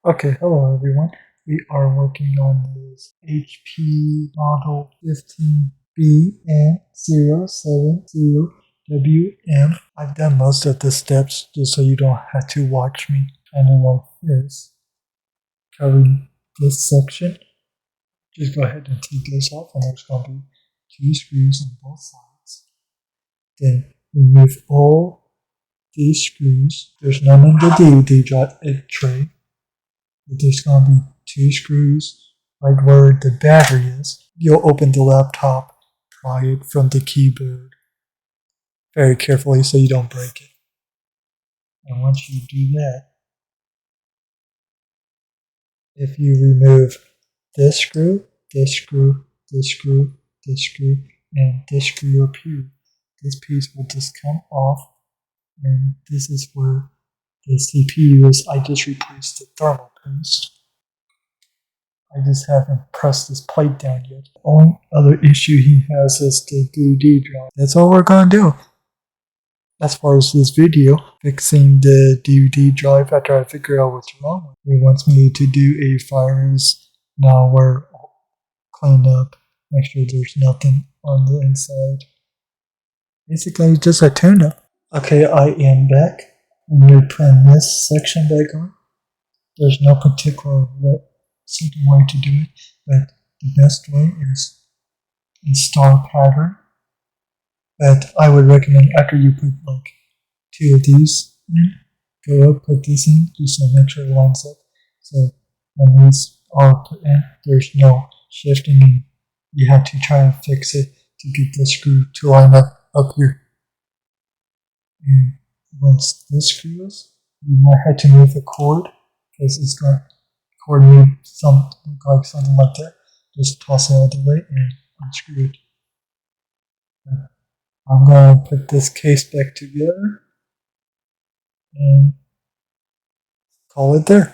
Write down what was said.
Okay, hello everyone. We are working on this HP model 15BN070WM. I've done most of the steps just so you don't have to watch me, kind of like this. Covering this section, just go ahead and take this off, and there's going to be 2 screws on both sides. Then remove all these screws. There's none in the DVD drive tray. But there's going to be 2 screws right where the battery is. You'll open the laptop, pry it from the keyboard very carefully so you don't break it. And once you do that, if you remove this screw, this screw, this screw, this screw, and this screw up here, this piece will just come off, and this is where the CPU is. I just replaced the thermal paste. I just haven't pressed this plate down yet. The only other issue he has is the DVD drive. That's all we're going to do. As far as this video, fixing the DVD drive after I figure out what's wrong with it. He wants me to do a virus malware cleanup, make sure there's nothing on the inside. Basically, just a tune-up. Okay, I am back. I'm going to turn this section back on. There's no particular certain way to do it, but the best way is install pattern. But I would recommend after you put like 2 of these in, go up, put this in, just to make sure it lines up. So when these are put in, there's no shifting, and you have to try and fix it to get the screw to line up here. And once this screws, you might have to move the cord because it's got coordinate something like that. Just toss it out of the way and unscrew it. I'm going to put this case back together and call it there.